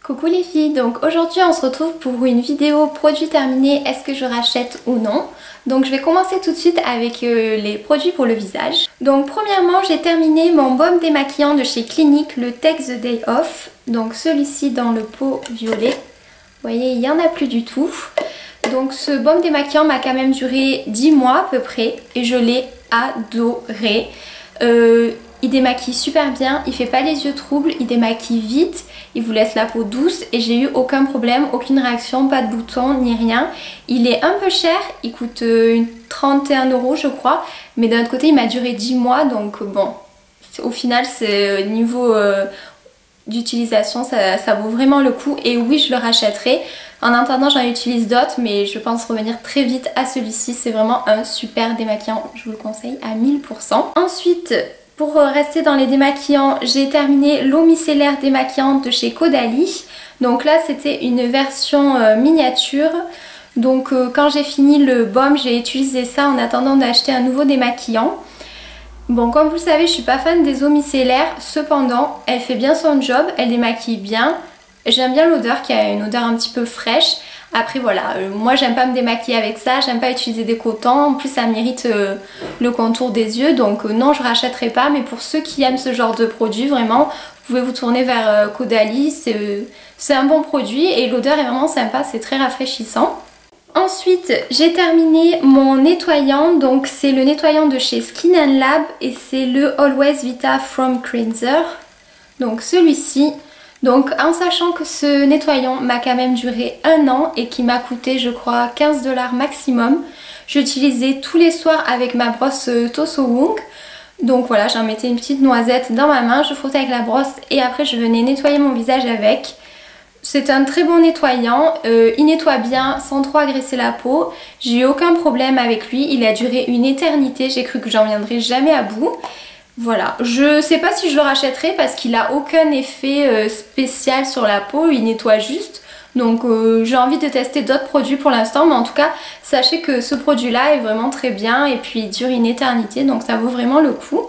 Coucou les filles, donc aujourd'hui on se retrouve pour une vidéo produit terminé, est-ce que je rachète ou non? Donc je vais commencer tout de suite avec les produits pour le visage. Donc premièrement j'ai terminé mon baume démaquillant de chez Clinique, le Take the Day Off. Donc celui-ci dans le pot violet, vous voyez il n'y en a plus du tout. Donc ce baume démaquillant m'a quand même duré 10 mois à peu près et je l'ai adoré. Il démaquille super bien, il fait pas les yeux troubles, il démaquille vite, il vous laisse la peau douce et j'ai eu aucun problème, aucune réaction, pas de boutons ni rien. Il est un peu cher, il coûte 31 € je crois, mais d'un autre côté il m'a duré 10 mois donc bon, au final c'est niveau d'utilisation ça vaut vraiment le coup et oui je le rachèterai. En attendant j'en utilise d'autres mais je pense revenir très vite à celui-ci, c'est vraiment un super démaquillant, je vous le conseille à 1000%. Ensuite pour rester dans les démaquillants, j'ai terminé l'eau micellaire démaquillante de chez Caudalie. Donc là c'était une version miniature. Donc quand j'ai fini le baume, j'ai utilisé ça en attendant d'acheter un nouveau démaquillant. Bon, comme vous le savez, je suis pas fan des eaux micellaires, cependant elle fait bien son job, elle démaquille bien. J'aime bien l'odeur qui a une odeur un petit peu fraîche. Après voilà, moi j'aime pas me démaquiller avec ça, j'aime pas utiliser des cotons, en plus ça m'irrite le contour des yeux, donc non je rachèterai pas, mais pour ceux qui aiment ce genre de produit, vraiment, vous pouvez vous tourner vers Caudalie, c'est un bon produit et l'odeur est vraiment sympa, c'est très rafraîchissant. Ensuite j'ai terminé mon nettoyant, donc c'est le nettoyant de chez Skin & Lab et c'est le Always Vita Foam Cleanser, donc celui-ci. Donc en sachant que ce nettoyant m'a quand même duré 1 an et qui m'a coûté je crois 15 $ maximum. J'utilisais tous les soirs avec ma brosse Toso Wong. Donc voilà, j'en mettais une petite noisette dans ma main, je frottais avec la brosse et après je venais nettoyer mon visage avec. C'est un très bon nettoyant, il nettoie bien sans trop agresser la peau. J'ai eu aucun problème avec lui, il a duré une éternité, j'ai cru que j'en viendrais jamais à bout. Voilà, je sais pas si je le rachèterai parce qu'il a aucun effet spécial sur la peau, il nettoie juste. Donc j'ai envie de tester d'autres produits pour l'instant, mais en tout cas sachez que ce produit là est vraiment très bien et puis il dure une éternité, donc ça vaut vraiment le coup.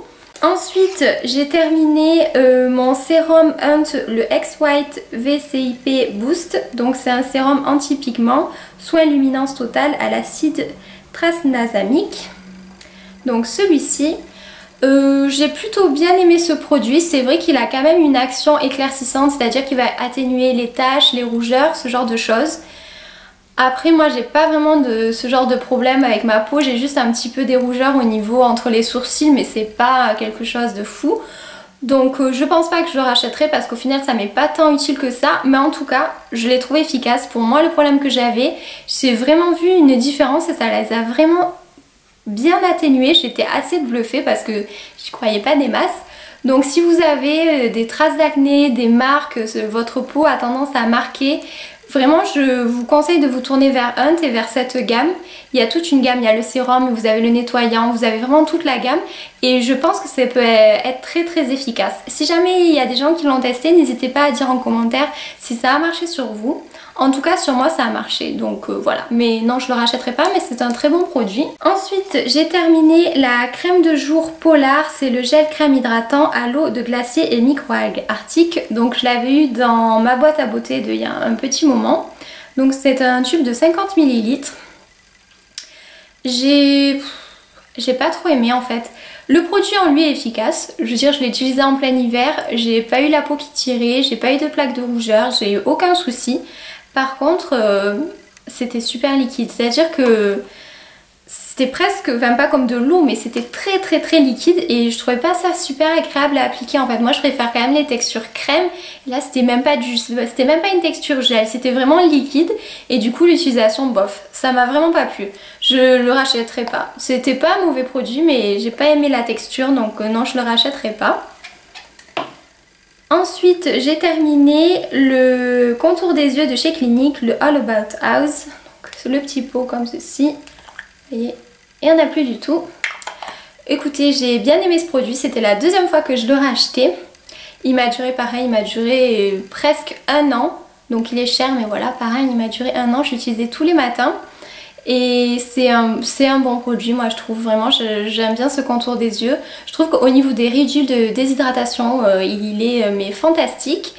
Ensuite j'ai terminé mon sérum Hunt, le X-White VCIP Boost. Donc c'est un sérum anti-pigment, soin luminance totale à l'acide tranexamique. Donc celui-ci, j'ai plutôt bien aimé ce produit, c'est vrai qu'il a quand même une action éclaircissante, c'est-à-dire qu'il va atténuer les taches, les rougeurs, ce genre de choses. Après moi j'ai pas vraiment de ce genre de problème avec ma peau, j'ai juste un petit peu des rougeurs au niveau entre les sourcils mais c'est pas quelque chose de fou. Donc je pense pas que je le rachèterai parce qu'au final ça m'est pas tant utile que ça, mais en tout cas je l'ai trouvé efficace. Pour moi le problème que j'avais, j'ai vraiment vu une différence et ça les a vraiment bien atténué, j'étais assez bluffée parce que j'y croyais pas des masses. Donc si vous avez des traces d'acné, des marques, votre peau a tendance à marquer, vraiment je vous conseille de vous tourner vers Hunt et vers cette gamme. Il y a toute une gamme, il y a le sérum, vous avez le nettoyant, vous avez vraiment toute la gamme et je pense que ça peut être très très efficace. Si jamais il y a des gens qui l'ont testé, n'hésitez pas à dire en commentaire si ça a marché sur vous. En tout cas sur moi ça a marché, donc voilà. Mais non je le rachèterai pas, mais c'est un très bon produit. Ensuite j'ai terminé la crème de jour Polar, c'est le gel crème hydratant à l'eau de glacier et microalgues arctiques. Donc je l'avais eu dans ma boîte à beauté il y a un petit moment. Donc c'est un tube de 50 ml. J'ai pas trop aimé en fait. Le produit en lui est efficace, je veux dire je l'ai utilisé en plein hiver, j'ai pas eu la peau qui tirait, j'ai pas eu de plaques de rougeur, j'ai eu aucun souci. Par contre c'était super liquide, c'est à dire que c'était presque, enfin pas comme de l'eau mais c'était très très très liquide et je trouvais pas ça super agréable à appliquer en fait. Moi je préfère quand même les textures crème, et là c'était même pas une texture gel, c'était vraiment liquide et du coup l'utilisation bof, ça m'a vraiment pas plu. Je le rachèterai pas, c'était pas un mauvais produit mais j'ai pas aimé la texture donc non je le rachèterai pas. Ensuite j'ai terminé le contour des yeux de chez Clinique, le All About House, donc le petit pot comme ceci, vous voyez, il n'y en a plus du tout. Écoutez j'ai bien aimé ce produit, c'était la deuxième fois que je le rachetais. Il m'a duré pareil, il m'a duré presque 1 an, donc il est cher mais voilà pareil il m'a duré 1 an, je l'utilisais tous les matins. Et c'est un bon produit, moi je trouve vraiment, j'aime bien ce contour des yeux. Je trouve qu'au niveau des ridules de déshydratation, il est mais fantastique.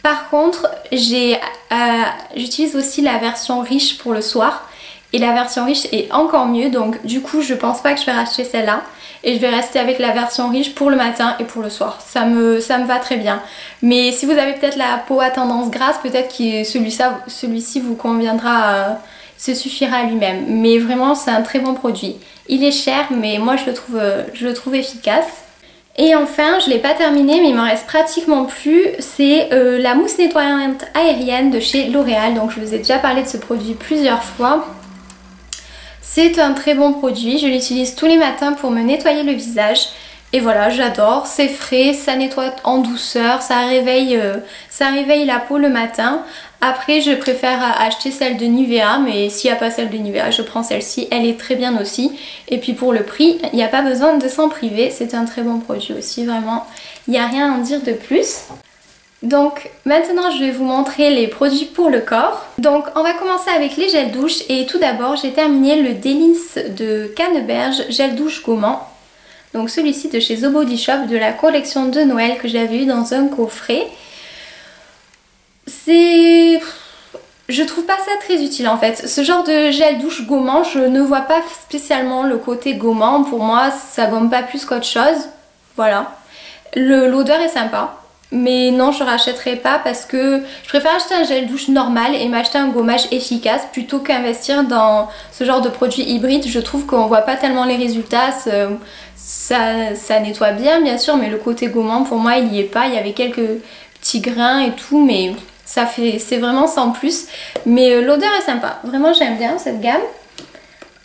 Par contre, j'utilise aussi la version riche pour le soir. Et la version riche est encore mieux, donc du coup je pense pas que je vais racheter celle-là. Et je vais rester avec la version riche pour le matin et pour le soir. Ça me va très bien. Mais si vous avez peut-être la peau à tendance grasse, peut-être que celui-ci vous conviendra, se suffira à lui-même. Mais vraiment c'est un très bon produit. Il est cher mais moi je le trouve efficace. Et enfin, je ne l'ai pas terminé mais il m'en reste pratiquement plus, c'est la mousse nettoyante aérienne de chez L'Oréal. Donc je vous ai déjà parlé de ce produit plusieurs fois. C'est un très bon produit, je l'utilise tous les matins pour me nettoyer le visage. Et voilà, j'adore, c'est frais, ça nettoie en douceur, ça réveille la peau le matin. Après, je préfère acheter celle de Nivea, mais s'il n'y a pas celle de Nivea, je prends celle-ci, elle est très bien aussi. Et puis pour le prix, il n'y a pas besoin de s'en priver, c'est un très bon produit aussi, vraiment. Il n'y a rien à en dire de plus. Donc maintenant je vais vous montrer les produits pour le corps. Donc on va commencer avec les gels douche et tout d'abord j'ai terminé le Délice de Canneberge gel douche gommant. Donc celui-ci de chez The Body Shop de la collection de Noël que j'avais eu dans un coffret. Je trouve pas ça très utile en fait. Ce genre de gel douche gommant, je ne vois pas spécialement le côté gommant. Pour moi ça gomme pas plus qu'autre chose. Voilà. L'odeur est sympa. Mais non, je rachèterai pas parce que je préfère acheter un gel douche normal et m'acheter un gommage efficace plutôt qu'investir dans ce genre de produit hybride. Je trouve qu'on voit pas tellement les résultats, ça nettoie bien sûr, mais le côté gommant pour moi il y est pas. Il y avait quelques petits grains et tout, mais c'est vraiment sans plus. Mais l'odeur est sympa, vraiment j'aime bien cette gamme.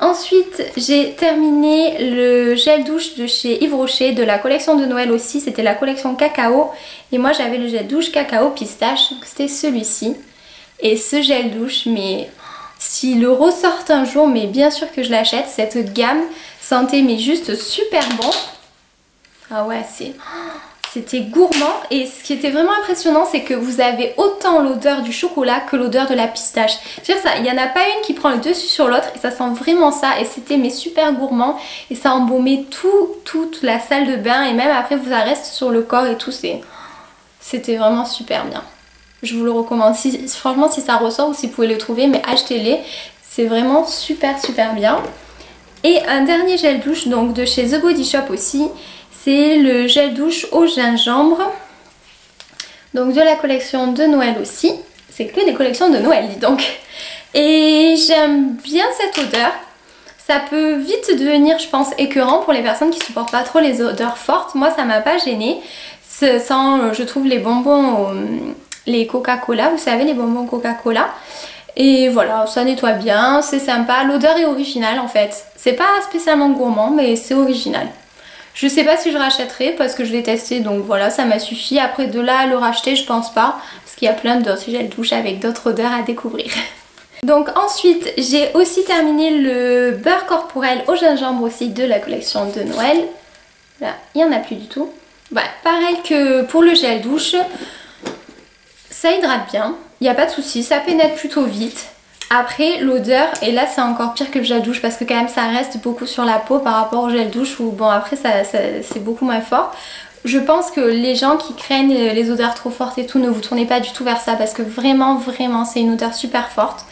Ensuite, j'ai terminé le gel douche de chez Yves Rocher, de la collection de Noël aussi, c'était la collection cacao. Et moi j'avais le gel douche cacao pistache, donc c'était celui-ci. Et ce gel douche, mais s'il le ressort un jour, mais bien sûr que je l'achète. Cette gamme sentait mais juste super bon. Ah ouais, c'était gourmand et ce qui était vraiment impressionnant c'est que vous avez autant l'odeur du chocolat que l'odeur de la pistache. C'est-à-dire ça, il n'y en a pas une qui prend le dessus sur l'autre et ça sent vraiment ça et c'était mais super gourmand et ça embaumait toute la salle de bain et même après ça reste sur le corps et tout, c'était vraiment super bien. Je vous le recommande, franchement si ça ressort ou si vous pouvez le trouver, mais achetez-les, c'est vraiment super bien. Et un dernier gel douche donc de chez The Body Shop aussi. C'est le gel douche au gingembre, donc de la collection de Noël aussi. C'est que des collections de Noël, dis donc. Et j'aime bien cette odeur. Ça peut vite devenir, je pense, écœurant pour les personnes qui supportent pas trop les odeurs fortes. Moi, ça m'a pas gênée. Ça sent, je trouve, les bonbons, les Coca-Cola, vous savez, les bonbons Coca-Cola. Et voilà, ça nettoie bien, c'est sympa. L'odeur est originale en fait. C'est pas spécialement gourmand, mais c'est original. Je sais pas si je rachèterai parce que je l'ai testé, donc voilà, ça m'a suffi. Après de là à le racheter, je pense pas, parce qu'il y a plein d'autres gels douche avec d'autres odeurs à découvrir. Donc ensuite, j'ai aussi terminé le beurre corporel au gingembre aussi de la collection de Noël. Là, il n'y en a plus du tout. Bah, pareil que pour le gel douche, ça hydrate bien, il n'y a pas de souci, ça pénètre plutôt vite. Après l'odeur, et là c'est encore pire que le gel douche parce que quand même ça reste beaucoup sur la peau par rapport au gel douche où bon après c'est beaucoup moins fort. Je pense que les gens qui craignent les odeurs trop fortes et tout, ne vous tournez pas du tout vers ça parce que vraiment c'est une odeur super forte.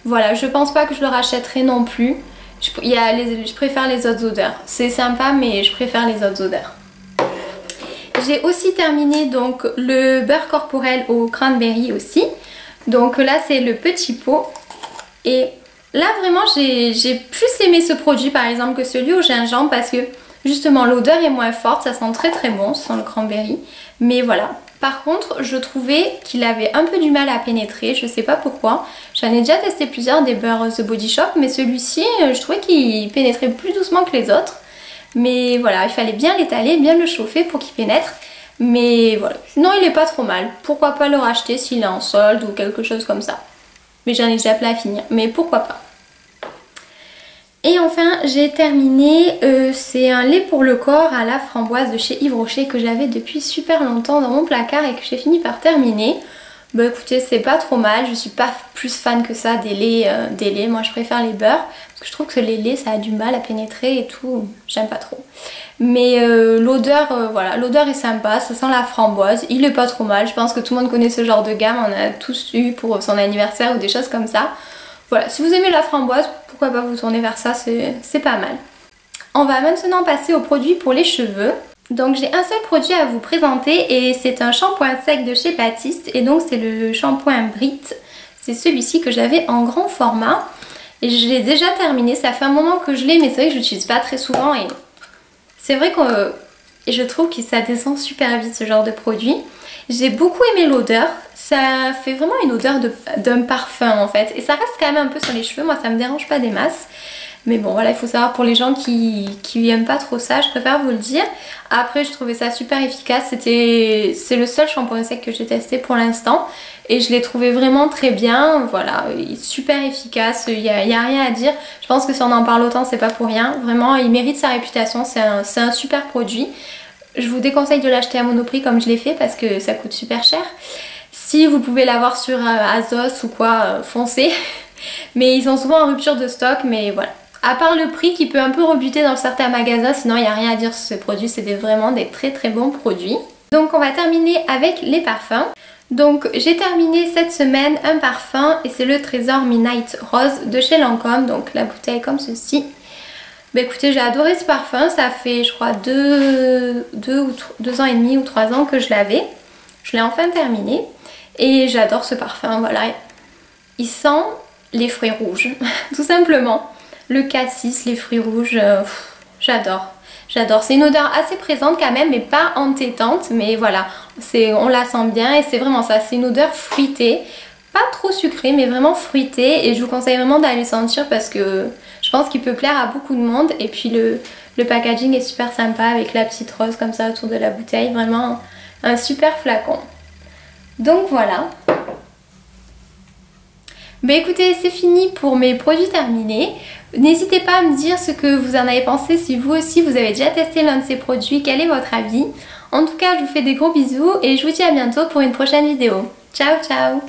Voilà, je pense pas que je le rachèterai non plus. Je préfère les autres odeurs. C'est sympa mais je préfère les autres odeurs. J'ai aussi terminé donc le beurre corporel au cranberry aussi. Donc là c'est le petit pot. Et là vraiment j'ai plus aimé ce produit par exemple que celui au gingembre parce que justement l'odeur est moins forte, ça sent très bon, ça sent le cranberry. Mais voilà. Par contre je trouvais qu'il avait un peu du mal à pénétrer, je sais pas pourquoi. J'en ai déjà testé plusieurs des beurres The Body Shop mais celui-ci je trouvais qu'il pénétrait plus doucement que les autres. Mais voilà, il fallait bien l'étaler, bien le chauffer pour qu'il pénètre. Mais voilà, non il est pas trop mal. Pourquoi pas le racheter s'il est en solde ou quelque chose comme ça. Mais j'en ai déjà plein à finir, mais pourquoi pas. Et enfin j'ai terminé, c'est un lait pour le corps à la framboise de chez Yves Rocher que j'avais depuis super longtemps dans mon placard et que j'ai fini par terminer. Bah écoutez, c'est pas trop mal, je suis pas plus fan que ça des laits, moi je préfère les beurres parce que je trouve que les laits ça a du mal à pénétrer et tout, j'aime pas trop. Mais l'odeur, voilà, l'odeur est sympa, ça sent la framboise, il est pas trop mal, je pense que tout le monde connaît ce genre de gamme, on a tous eu pour son anniversaire ou des choses comme ça. Voilà, si vous aimez la framboise, pourquoi pas vous tourner vers ça, c'est pas mal. On va maintenant passer aux produits pour les cheveux. Donc j'ai un seul produit à vous présenter et c'est un shampoing sec de chez Batiste et donc c'est le shampoing Brit. C'est celui-ci que j'avais en grand format et je l'ai déjà terminé, ça fait un moment que je l'ai mais c'est vrai que je l'utilise pas très souvent et c'est vrai que je trouve que ça descend super vite ce genre de produit. J'ai beaucoup aimé l'odeur, ça fait vraiment une odeur d'un parfum en fait et ça reste quand même un peu sur les cheveux, moi ça me dérange pas des masses. Mais bon voilà, il faut savoir pour les gens qui aiment pas trop ça, je préfère vous le dire. Après je trouvais ça super efficace, c'est le seul shampoing sec que j'ai testé pour l'instant. Et je l'ai trouvé vraiment très bien, voilà, super efficace, il y a rien à dire. Je pense que si on en parle autant c'est pas pour rien, vraiment il mérite sa réputation, c'est un super produit. Je vous déconseille de l'acheter à Monoprix comme je l'ai fait parce que ça coûte super cher. Si vous pouvez l'avoir sur Azos ou quoi, foncez. Mais ils sont souvent en rupture de stock, mais voilà. À part le prix qui peut un peu rebuter dans certains magasins, sinon il n'y a rien à dire sur ces produits, c'est vraiment des très très bons produits. Donc on va terminer avec les parfums. Donc j'ai terminé cette semaine un parfum et c'est le Trésor Midnight Rose de chez Lancôme, donc la bouteille comme ceci. Bah écoutez, j'ai adoré ce parfum, ça fait je crois 2 ans et demi ou 3 ans que je l'avais. Je l'ai enfin terminé et j'adore ce parfum, voilà. Il sent les fruits rouges, tout simplement. Le cassis, les fruits rouges, j'adore. J'adore. C'est une odeur assez présente quand même, mais pas entêtante. Mais voilà, on la sent bien et c'est vraiment ça. C'est une odeur fruitée. Pas trop sucrée, mais vraiment fruitée. Et je vous conseille vraiment d'aller le sentir parce que je pense qu'il peut plaire à beaucoup de monde. Et puis le packaging est super sympa avec la petite rose comme ça autour de la bouteille. Vraiment un super flacon. Donc voilà. Bah écoutez, c'est fini pour mes produits terminés. N'hésitez pas à me dire ce que vous en avez pensé, si vous aussi vous avez déjà testé l'un de ces produits, quel est votre avis. En tout cas, je vous fais des gros bisous et je vous dis à bientôt pour une prochaine vidéo. Ciao ciao!